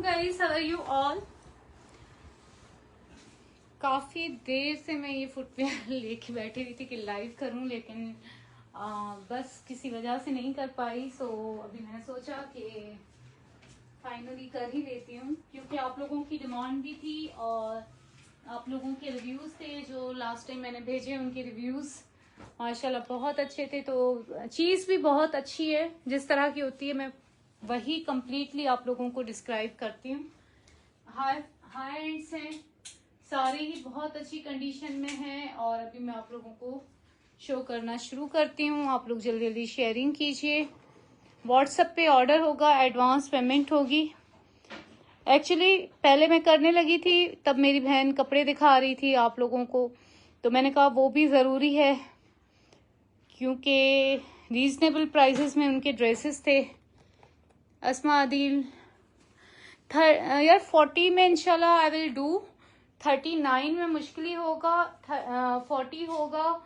Guys, how are you all. काफ़ी देर से मैं ये फुटवेयर लेके बैठी हुई थी कि लाइव करूं, लेकिन बस किसी वजह से नहीं कर पाई। सो अभी मैंने सोचा कि फाइनली कर ही लेती हूँ, क्योंकि आप लोगों की डिमांड भी थी और आप लोगों के रिव्यूज़ थे जो लास्ट टाइम मैंने भेजे। उनके रिव्यूज़ माशाल्लाह बहुत अच्छे थे। तो चीज़ भी बहुत अच्छी है, जिस तरह की होती है मैं वही कंप्लीटली आप लोगों को डिस्क्राइब करती हूँ। हाई एंड्स हैं, सारे ही बहुत अच्छी कंडीशन में हैं। और अभी मैं आप लोगों को शो करना शुरू करती हूँ। आप लोग जल्दी जल्दी शेयरिंग कीजिए। व्हाट्सएप पे ऑर्डर होगा, एडवांस पेमेंट होगी। एक्चुअली पहले मैं करने लगी थी, तब मेरी बहन कपड़े दिखा रही थी आप लोगों को, तो मैंने कहा वो भी ज़रूरी है, क्योंकि रीजनेबल प्राइसेस में उनके ड्रेसेस थे। अस्मा आदिल यार 40 में इंशाल्लाह आई विल डू। 39 में मुश्किल ही होगा, 40 होगा।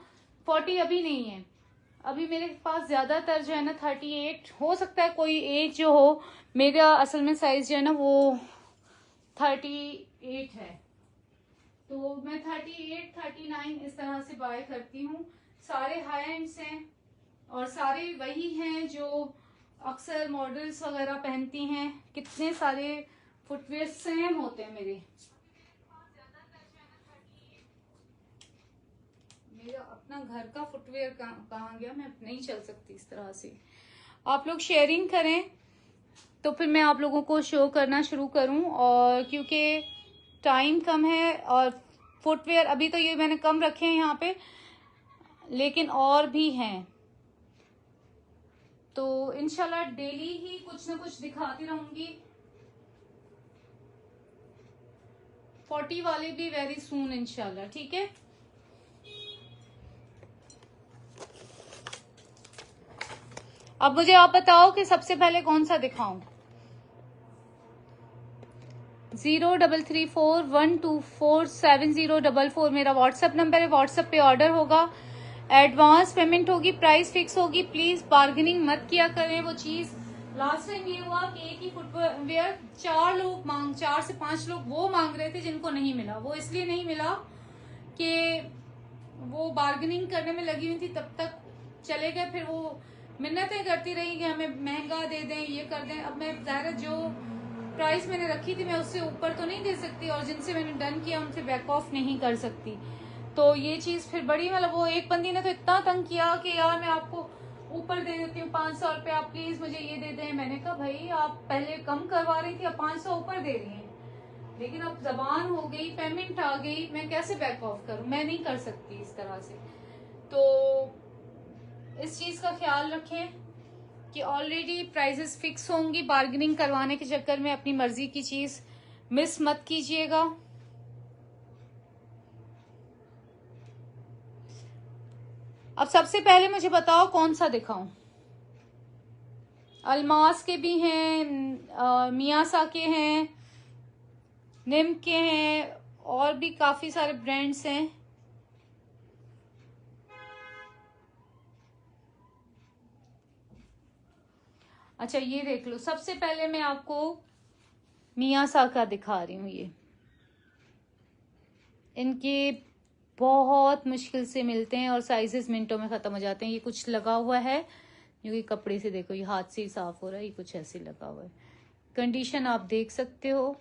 40 अभी नहीं है, अभी मेरे पास ज्यादातर जो है ना 38 हो सकता है। कोई एज जो हो, मेरा असल में साइज जो है ना वो 38 है, तो मैं 38 39 इस तरह से बाय करती हूँ। सारे हाई एंड्स हैं और सारे वही हैं जो अक्सर मॉडल्स वगैरह पहनती हैं। कितने सारे फुटवेयर सेम होते हैं मेरे मेरा अपना घर का फुटवेयर कहाँ गया, मैं नहीं चल सकती इस तरह से। आप लोग शेयरिंग करें तो फिर मैं आप लोगों को शो करना शुरू करूं, और क्योंकि टाइम कम है और फुटवेयर अभी तो ये मैंने कम रखे हैं यहाँ पे, लेकिन और भी हैं, तो इंशाल्लाह डेली ही कुछ ना कुछ दिखाती रहूंगी। 40 वाले भी वेरी सून इंशाल्लाह, ठीक है। अब मुझे आप बताओ कि सबसे पहले कौन सा दिखाऊं। 0334124704 मेरा व्हाट्सएप नंबर है। व्हाट्सएप पे ऑर्डर होगा, एडवांस पेमेंट होगी, प्राइस फिक्स होगी। प्लीज बार्गेनिंग मत किया करें। वो चीज लास्ट टाइम ये हुआ कि एक ही फुटवेयर 4 से 5 लोग वो मांग रहे थे जिनको नहीं मिला। वो इसलिए नहीं मिला कि वो बार्गेनिंग करने में लगी हुई थी, तब तक चले गए। फिर वो मिन्नतें करती रही कि हमें महंगा दे दें, ये कर दें। अब मैं ज़ाहिर जो प्राइस मैंने रखी थी मैं उससे ऊपर तो नहीं दे सकती, और जिनसे मैंने डन किया उनसे बैक ऑफ नहीं कर सकती। तो ये चीज़ फिर बड़ी, मतलब वो एक बंदी ने तो इतना तंग किया कि यार मैं आपको ऊपर दे देती हूँ 500 रुपये, आप प्लीज मुझे ये दे दें। मैंने कहा भाई आप पहले कम करवा रही थी, अब 500 ऊपर दे रही हैं, लेकिन अब जबान हो गई, पेमेंट आ गई, मैं कैसे बैक ऑफ करूं, मैं नहीं कर सकती इस तरह से। तो इस चीज का ख्याल रखें कि ऑलरेडी प्राइसेस फिक्स होंगी। बार्गेनिंग करवाने के चक्कर में अपनी मर्जी की चीज मिस मत कीजिएगा। अब सबसे पहले मुझे बताओ कौन सा दिखाऊं। अल्मास के भी हैं, मियासा के हैं, निम के हैं, और भी काफी सारे ब्रांड्स हैं। अच्छा ये देख लो, सबसे पहले मैं आपको मियासा का दिखा रही हूँ। ये इनके बहुत मुश्किल से मिलते हैं और साइजेस मिनटों में खत्म हो जाते हैं। ये कुछ लगा हुआ है जो कि कपड़े से, देखो ये हाथ से ही साफ हो रहा है, ये कुछ ऐसे लगा हुआ है। कंडीशन आप देख सकते हो।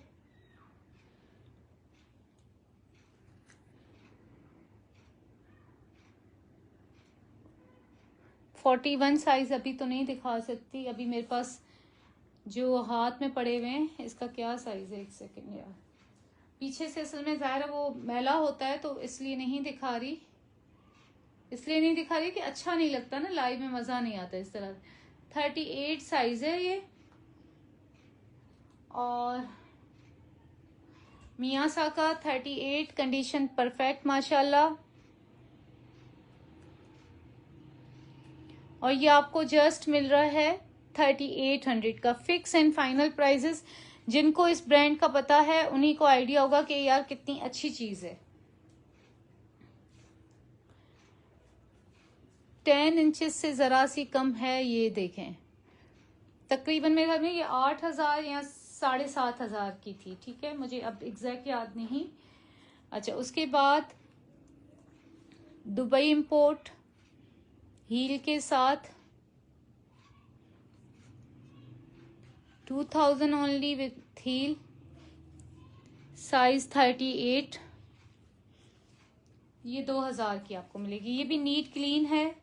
फोर्टी 41 साइज अभी तो नहीं दिखा सकती, अभी मेरे पास जो हाथ में पड़े हुए हैं इसका क्या साइज है। एक सेकेंड यार, पीछे से असल में ज़ाहिर वो मैला होता है तो इसलिए नहीं दिखा रही, कि अच्छा नहीं लगता ना, लाइव में मज़ा नहीं आता इस तरह। 38 साइज है ये, और मियासा का 38, कंडीशन परफेक्ट माशाल्लाह। और ये आपको जस्ट मिल रहा है 3800 का। फिक्स एंड फाइनल प्राइजेस, जिनको इस ब्रांड का पता है उन्हीं को आइडिया होगा कि यार कितनी अच्छी चीज है। 10 इंचेस से जरा सी कम है, ये देखें। तकरीबन मेरे घर में ये 8000 या 7,500 की थी, ठीक है, मुझे अब एग्जैक्ट याद नहीं। अच्छा, उसके बाद दुबई इंपोर्ट हील के साथ 2000 ओनली विथ हील, साइज 38, ये 2000 की आपको मिलेगी। ये भी नीट क्लीन है,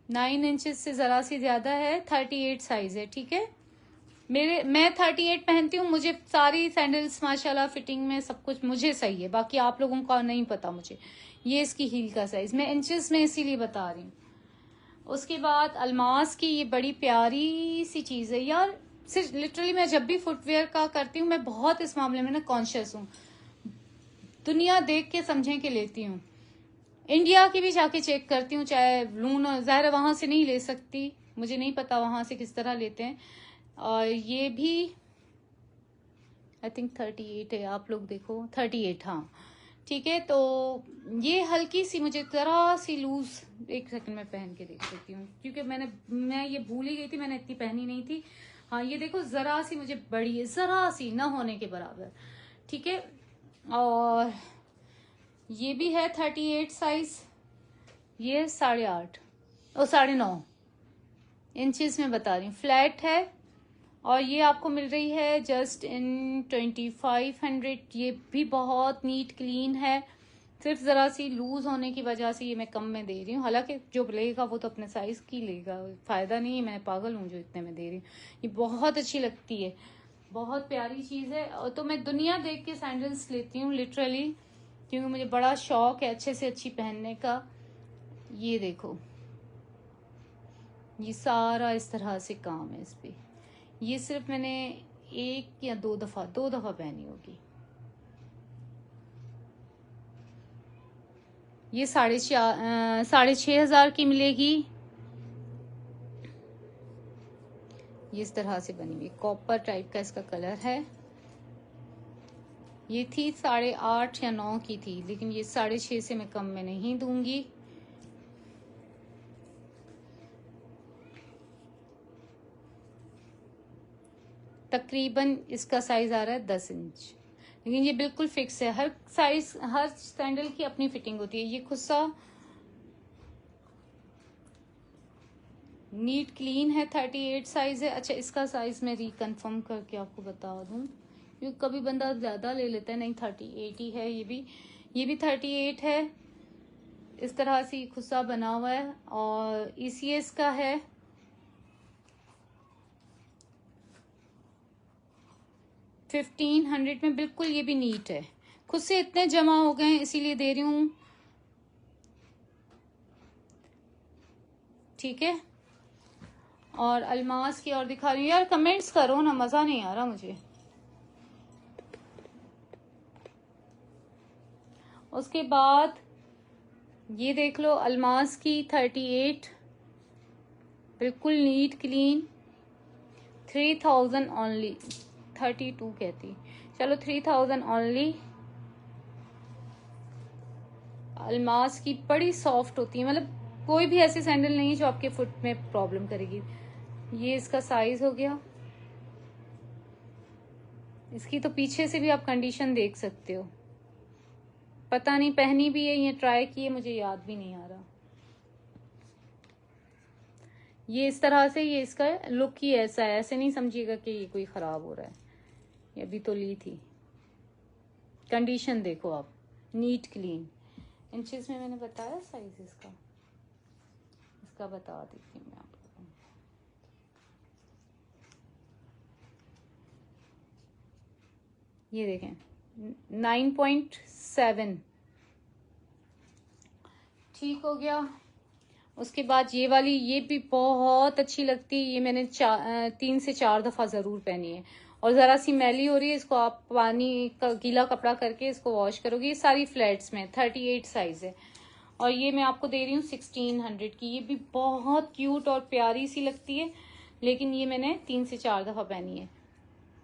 9 इंचेस से जरा सी ज्यादा है, 38 साइज है, ठीक है। मैं 38 पहनती हूँ, मुझे सारी सैंडल्स माशाल्लाह फिटिंग में सब कुछ मुझे सही है, बाकी आप लोगों का नहीं पता मुझे। ये इसकी हील का साइज मैं इंचेस में इसीलिए बता रही हूँ। उसके बाद अल्मास की ये बड़ी प्यारी सी चीज है यार, सिर्फ लिटरली मैं जब भी फुटवेयर का करती हूँ मैं बहुत इस मामले में ना कॉन्शियस हूँ, दुनिया देख के समझे के लेती हूँ। इंडिया की भी जाके चेक करती हूँ, चाहे लून, ज़ाहिर वहां से नहीं ले सकती, मुझे नहीं पता वहां से किस तरह लेते हैं। और ये भी आई थिंक 38 है, आप लोग देखो 38, हाँ ठीक है। तो ये हल्की सी मुझे जरा सी लूज, एक सेकंड में पहन के देख सकती हूँ क्योंकि मैं ये भूल ही गई थी, मैंने इतनी पहनी नहीं थी। हाँ ये देखो जरा सी मुझे बड़ी है, जरा सी न होने के बराबर, ठीक है। और ये भी है 38 साइज, ये 8.5 और 9.5 इंचेस में बता रही हूँ, फ्लैट है। और ये आपको मिल रही है जस्ट इन 2500। ये भी बहुत नीट क्लीन है, सिर्फ जरा सी लूज होने की वजह से ये मैं कम में दे रही हूँ, हालांकि जो लेगा वो तो अपने साइज की लेगा, फायदा नहीं है, मैं पागल हूँ जो इतने में दे रही हूँ। ये बहुत अच्छी लगती है, बहुत प्यारी चीज है। और तो मैं दुनिया देख के सैंडल्स लेती हूँ लिटरली, क्योंकि मुझे बड़ा शौक है अच्छे से अच्छी पहनने का। ये देखो, ये सारा इस तरह से काम है इस पे। ये सिर्फ मैंने 1 या 2 दफा पहनी होगी। ये 6,500 की मिलेगी। ये इस तरह से बनी हुई कॉपर टाइप का इसका कलर है। ये थी 8.5 या 9 की थी, लेकिन ये 6.5 से मैं कम में नहीं दूंगी। तकरीबन इसका साइज आ रहा है 10 इंच, लेकिन ये बिल्कुल फिक्स है। हर साइज, हर सैंडल की अपनी फिटिंग होती है। ये खुस्सा नीट क्लीन है, 38 साइज है। अच्छा, इसका साइज मैं रिकन्फर्म करके आपको बता दूं, क्योंकि कभी बंदा ज्यादा ले लेता है। नहीं, 38 ही है, ये भी 38 है। इस तरह से खुस्सा बना हुआ है और ECS का है। $1500 में बिल्कुल, ये भी नीट है। खुद से इतने जमा हो गए हैं इसीलिए दे रही हूँ, ठीक है। और अल्मास की और दिखा रही हूँ। यार कमेंट्स करो ना, मजा नहीं आ रहा मुझे। उसके बाद ये देख लो, अल्मास की 38 बिल्कुल नीट क्लीन, 3000 ओनली, 32 कहती, चलो 3000 ओनली। अल्मास की बड़ी सॉफ्ट होती है, मतलब कोई भी ऐसी सैंडल नहीं है जो आपके फुट में प्रॉब्लम करेगी। ये इसका साइज हो गया। इसकी तो पीछे से भी आप कंडीशन देख सकते हो, पता नहीं पहनी भी है या ट्राई की है, मुझे याद भी नहीं आ रहा। ये इस तरह से, ये इसका लुक ही ऐसा है, ऐसे नहीं समझिएगा कि ये कोई खराब हो रहा है। ये अभी तो ली थी, कंडीशन देखो आप, नीट क्लीन। इंचेस में मैंने बताया साइज इसका बता देती हूँ मैं आपको। ये देखें 9.7, ठीक हो गया। उसके बाद ये वाली, ये भी बहुत अच्छी लगती है। ये मैंने 3 से 4 दफा जरूर पहनी है। और जरा सी मैली हो रही है, इसको आप पानी का गीला कपड़ा करके इसको वॉश करोगे। ये सारी फ्लैट्स में 38 साइज है। और ये मैं आपको दे रही हूँ 1600 की। ये भी बहुत क्यूट और प्यारी सी लगती है, लेकिन ये मैंने 3 से 4 दफा पहनी है।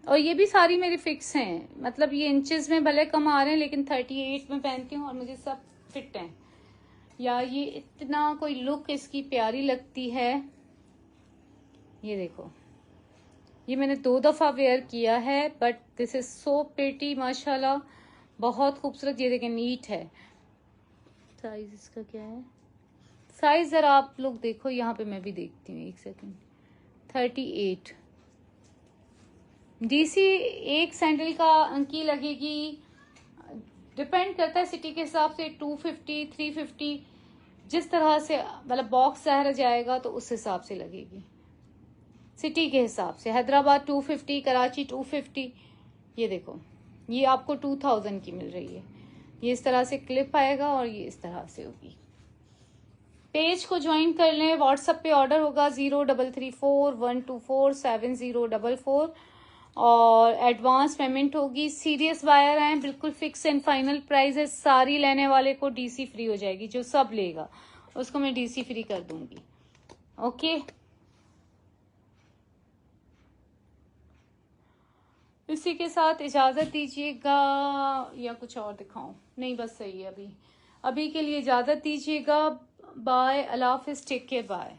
और ये भी सारी मेरी फिक्स हैं, मतलब ये इंचेस में भले कम आ रहे हैं, लेकिन 38 में पहनती हूँ और मुझे सब फिट हैं। या ये इतना कोई लुक इसकी प्यारी लगती है। ये देखो, ये मैंने 2 दफ़ा वेयर किया है, but this is so pretty माशाल्लाह, बहुत खूबसूरत। ये देखें, नीट है। साइज इसका क्या है? साइज जरा आप लोग देखो, यहाँ पे मैं भी देखती हूँ, एक सेकंड। 38 DC एक सैंडल की लगेगी, डिपेंड करता है सिटी के हिसाब से, 250 350, जिस तरह से मतलब बॉक्स ज़ाहिर जाएगा तो उस हिसाब से लगेगी सिटी के हिसाब से। हैदराबाद 250, कराची 250। ये देखो, ये आपको 2000 की मिल रही है। ये इस तरह से क्लिप आएगा और ये इस तरह से होगी। पेज को ज्वाइन कर लें। व्हाट्सएप पे ऑर्डर होगा 0331247044 और एडवांस पेमेंट होगी। सीरियस बायर हैं, बिल्कुल फिक्स एंड फाइनल प्राइस है। सारी लेने वाले को DC फ्री हो जाएगी, जो सब लेगा उसको मैं DC फ्री कर दूंगी। ओके, इसी के साथ इजाज़त दीजिएगा, या कुछ और दिखाऊं? नहीं, बस सही है। अभी के लिए इजाज़त दीजिएगा। बाय, अल्लाह हाफिज़, टेक केयर, बाय।